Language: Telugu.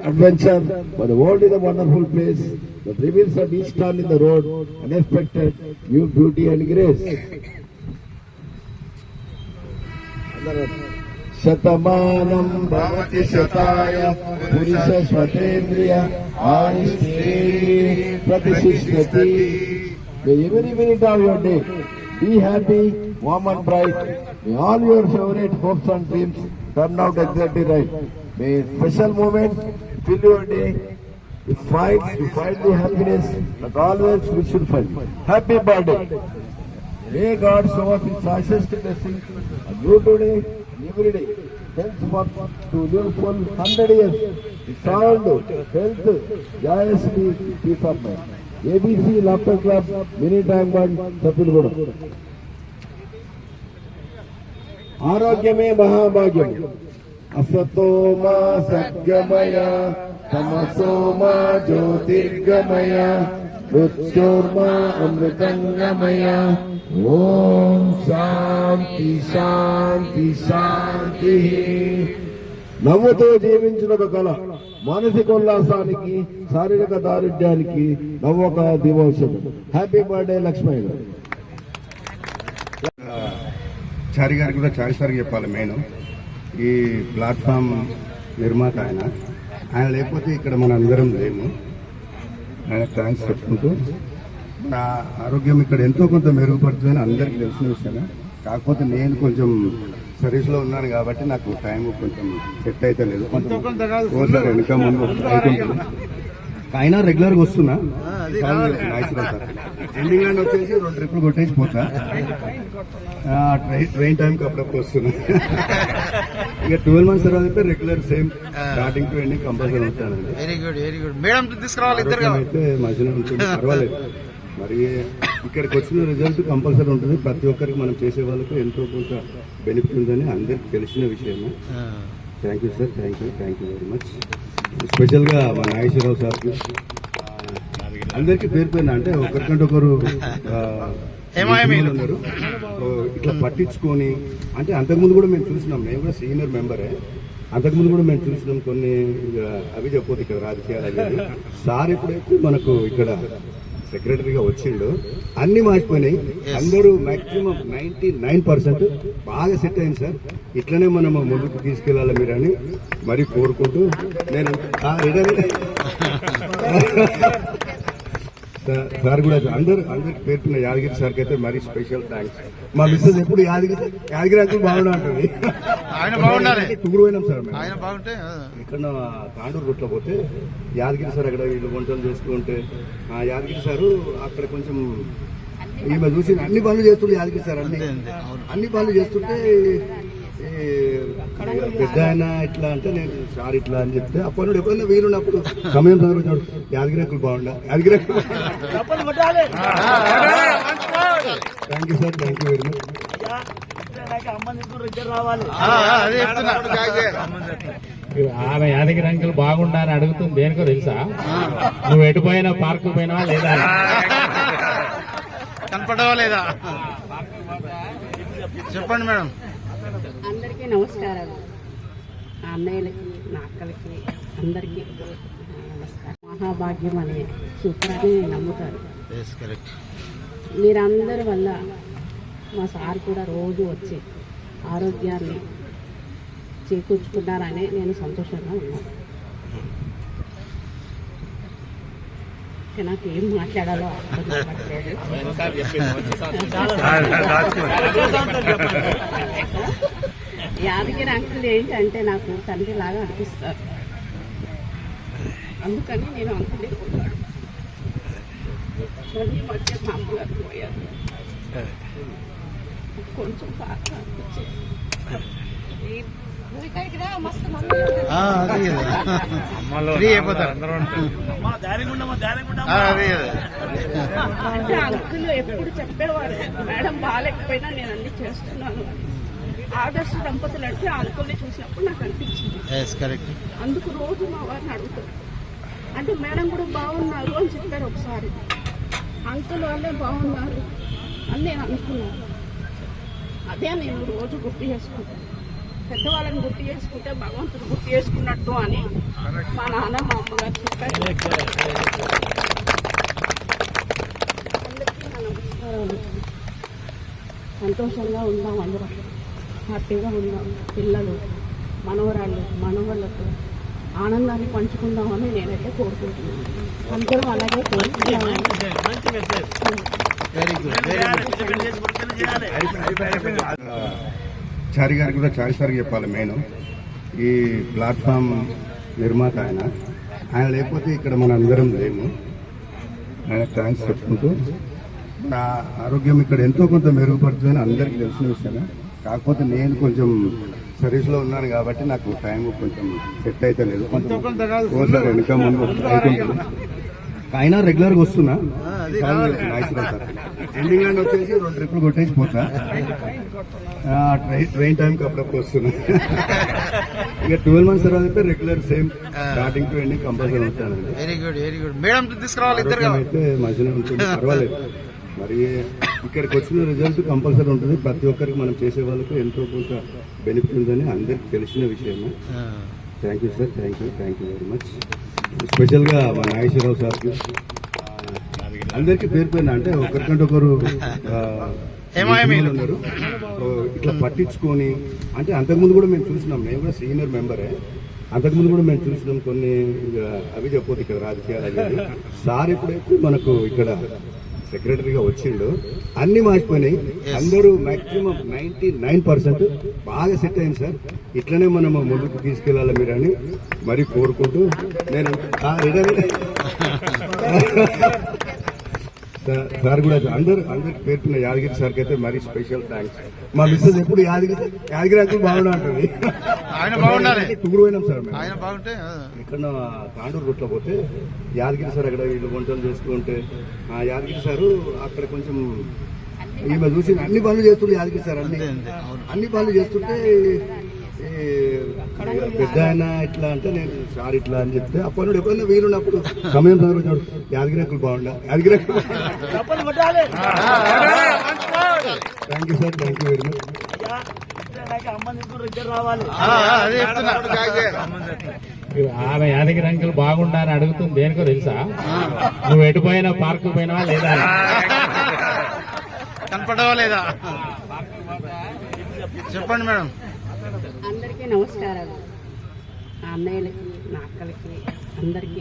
adventure, but the world is a wonderful place that reveals at each turn in the road unexpected new beauty and grace. Shatamanam bhavati shataya purusha svatendriya ayushtendriya pratishtati. May every minute of your day be happy, warm and bright. May all your favorite hopes and dreams turn out exactly right. May special moments fill your day. You find the happiness that always we should find. Happy birthday. May God show us His choicest blessings on you today and every day. Henceforth to live full 100 years. With sound, health, joyously, peace of mind. ABC Laughter Club, Mini Time Band, Sapilgooda. ఆరోగ్యమే మహాభాగ్యం. అసతోమా సద్గమయ తమసోమా జ్యోతిర్గమయ మృత్యోర్మా అమృతంగమయ. ఓం శాంతి శాంతి శాంతి. నవ్వుతో జీవించిన ఒక కళ. మానసిక ఉల్లాసానికి, శారీరక దారిద్ర్యానికి నవ్వు ఒక దివౌషధం. హ్యాపీ బర్త్డే లక్ష్మయ్య గారు. చారి గారికి కూడా చారిసారికి చెప్పాలి. మెయిన్ ఈ ప్లాట్ఫామ్ నిర్మాత ఆయన లేకపోతే ఇక్కడ మన అందరం లేము. ఆయన థ్యాంక్స్ చెప్పుకుంటూ నా ఆరోగ్యం ఇక్కడ ఎంతో కొంత మెరుగుపడుతుందని అందరికీ తెలిసిన విషయమే. కాకపోతే నేను కొంచెం సర్వీస్లో ఉన్నాను కాబట్టి నాకు టైం కొంచెం సెట్ అయితే లేదు. ఓసారి వెనుక ముందు అయినా రెగ్యులర్గా వస్తున్నా. ఎండింగ్ ల్యాండ్ వచ్చేసి 2 ట్రిప్పులు కొట్టేసి పోతా. ట్రైన్ టైంకి అప్పుడప్పుడు వస్తున్నా. ఇక 12 months తర్వాత regular same starting to ending compulsory ఉంటానండి. అయితే మధ్యలో ఉంటుంది, పర్వాలేదు. మరి ఇక్కడికి వచ్చిన రిజల్ట్ కంపల్సరీ ఉంటుంది. ప్రతి ఒక్కరికి మనం చేసే వాళ్ళకు ఎంతో కొంత బెనిఫిట్ ఉందని అందరికి తెలిసిన విషయము. Thank you sir, thank you very much. స్పెషల్గా మా నాగేశ్వరరావు సార్కి అందరికీ పేరు పైన అంటే ఒకరికంటే ఒకరు ఉన్నారు. ఇట్లా పట్టించుకొని అంటే అంతకుముందు కూడా మేము చూసినాం. మేము కూడా సీనియర్ మెంబరే. అంతకుముందు కూడా మేము చూసినాం కొన్ని. అవి చెప్పొద్దు ఇక్కడ రాజకీయాలు అనేది. సార్ ఎప్పుడైతే మనకు ఇక్కడ సెక్రటరీగా వచ్చిండు అన్ని మారిపోయినాయి. అందరూ మాక్సిమం 99% బాగా సెట్ అయింది సార్. ఇట్లనే మనం ముందుకు తీసుకెళ్లాలి మీరు అని మరి కోరుకుంటూ నేను సార్ కూడా అందరికి పేర్కొన్న యాదగిరి సార్కి అయితే మరీ స్పెషల్ థ్యాంక్స్. మా మిస్సెస్ ఎప్పుడు యాదగిరి అంకుల్ బాగుండా ఉంటుంది. టూర్ పోయినాం సార్ మేము. ఇక్కడ తాండూరు రూట్లో పోతే యాదగిరి సార్ అక్కడ వీళ్ళు వంటలు చేస్తుంటే యాదగిరి సారు అక్కడ కొంచెం ఈమె చూసి అన్ని పనులు చేస్తుంటే యాదగిరి సార్ అన్ని పనులు చేస్తుంటే పెద్ద ఆయన ఇట్లా అంటే నేను సార్ ఇట్లా అని చెప్తే అప్పుడు ఎప్పుడైనా వీలున్నప్పుడు సమయం చదువుతాడు యాదగిరి అంకుల్ బాగుండా Yadagiri. Thank you sir, thank you very much. ఆమె యాదగిరి అంకుల్ బాగుండా అని అడుగుతుంది దేనికో తెలుసా? నువ్వు ఎటుపోయినా పార్కు పోయినా లేదా కనపడవా లేదా చెప్పండి మేడం. అందరికీ నమస్కారాలు. నా అన్నయ్యలకి, నా అక్కలకి అందరికీ నమస్కారం. మహాభాగ్యం అనే సూత్రాన్ని నమ్ముతారు. మీరందరి వల్ల మా సార్ కూడా రోజు వచ్చి ఆరోగ్యాన్ని చేకూర్చుకున్నారని నేను సంతోషంగా ఉన్నాను. నాకు ఏం మాట్లాడాలో అర్థం కావట్లేదు. యాదగిరి అంకుల్ ఏంటంటే నాకు తండ్రి లాగా అనిపిస్తారు. అందుకని నేను అంకులే పోయాడు. ఈ మధ్య మా అమ్మగారు పోయారు. కొంచెం బాగా అనిపించేది. అంటే అంకుల్ ఎప్పుడు చెప్పేవారు, మేడం బాగాలేకపోయినా నేను అన్ని చేస్తున్నాను. ఆదర్శ దంపతులు అంటే అంకుల్ని చూసినప్పుడు నాకు అనిపించింది. అందుకు రోజు మా వారిని అడుగుతారు. అంటే మేడం కూడా బాగున్నారు అని చెప్పారు ఒకసారి. అంకుల్ వాళ్ళే బాగున్నారు అని నేను అనుకున్నాను. అదే నేను రోజు గుర్తు చేసుకుంటాను. పెద్దవాళ్ళని గుర్తు చేసుకుంటే భగవంతుడు గుర్తు చేసుకున్నట్టు అని మా నాన్న మా అమ్మగారు చెప్పారు. అందరికీ నా నమస్కారాలు. సంతోషంగా ఉన్నాం, అందరం హ్యాపీగా ఉన్నాం. పిల్లలు, మనవరాళ్ళు, మనవళ్ళతో ఆనందాన్ని పంచుకుందామని నేనైతే కోరుకుంటున్నాను. అందరం అలాగే కోరుకుంటున్నామని. చారి గారికి కూడా చారిసారి చెప్పాలి. మెయిన్ ఈ ప్లాట్ఫామ్ నిర్మాత ఆయన లేకపోతే ఇక్కడ మన అందరం లేము. ఆయన థ్యాంక్స్ చెప్పుకుంటూ నా ఆరోగ్యం ఇక్కడ ఎంతో కొంత మెరుగుపడుతుందని అందరికీ తెలిసిన విషయమే. కాకపోతే నేను కొంచెం సర్వీస్లో ఉన్నాను కాబట్టి నాకు టైం కొంచెం సెట్ అయితే లేదు. కొంచెం వెనుక ముందు అవుతుంది. అయినా రెగ్యులర్గా వస్తున్నా. ఎండింగ్ లో వచ్చేసి 2 ట్రిప్పులు కొట్టేసి పోతా. ట్రైన్ టైంకి అప్పుడప్పుడు వస్తున్నా. ఇక 12 months తర్వాత regular same starting to ending compulsory ఉంటానండి. Very good, very good. Madam తీసుకురావాలి ఇద్దరు అయితే మంచిగా ఉంటుంది, పర్వాలేదు. మరి ఇక్కడికి వచ్చిన రిజల్ట్ కంపల్సరీ ఉంటుంది. ప్రతి ఒక్కరికి మనం చేసే వాళ్ళకి ఎంతో కొంత బెనిఫిట్ ఉందని అందరికి తెలిసిన విషయమే. Thank you sir, thank you very much. స్పెషల్గా మా నాగేశ్వరరావు సార్కి అందరికీ పేరు పైన అంటే ఒకరికంటే ఒకరు ఉన్నారు. ఇట్లా పట్టించుకొని అంటే అంతకుముందు కూడా మేము చూసినాం. మేము కూడా సీనియర్ మెంబరే. అంతకుముందు కూడా మేము చూసినాం కొన్ని. అవి చెప్పొద్దు ఇక్కడ రాజకీయాలు అనేది. సార్ ఎప్పుడైతే మనకు ఇక్కడ సెక్రటరీగా వచ్చిండు అన్ని మారిపోయినాయి. అందరూ మాక్సిమం 99% బాగా సెట్ అయింది సార్. ఇట్లనే మనం ముందుకు తీసుకెళ్లాలి మీరు అని మరి కోరుకుంటూ నేను సార్ కూడా అందరికి పేర్కొన్న యాదగిరి సార్కి అయితే మరీ స్పెషల్ థ్యాంక్స్. మా మిస్సెస్ ఎప్పుడు యాదగిరి అంకుల్ బాగుండా ఉంటుంది. టూర్ పోయినాం సార్ మేము. ఆయన బాగుంటే ఇక్కడ తాండూరు రూట్లో పోతే యాదగిరి సార్ అక్కడ వీళ్ళు వంటలు చేస్తూ ఉంటే ఆ యాదగిరి సారు అక్కడ కొంచెం ఈమె చూసి అన్ని పనులు చేస్తుండే యాదగిరి సార్. అన్ని పనులు చేస్తుంటే పెద్ద ఆయన ఇట్లా అంటే నేను సార్ ఇట్లా అని చెప్తే ఆ పనుడు ఎప్పుడైనా వీలున్నప్పుడు సమయం చదువుతాడు యాదగిరి అంకుల్ బాగుండా Yadagiri uncle. Thank you sir, thank you very much. ఆమె యాదగిరి అంకుల్ బాగుండా అని అడుగుతుంది దేనికో తెలుసా? నువ్వు ఎటుపోయినా పార్కు పోయినా లేదా కనపడవా లేదా చెప్పండి మేడం. అందరికీ నమస్కారాలు. నా అన్నయ్యలకి, నా అక్కలకి, అందరికీ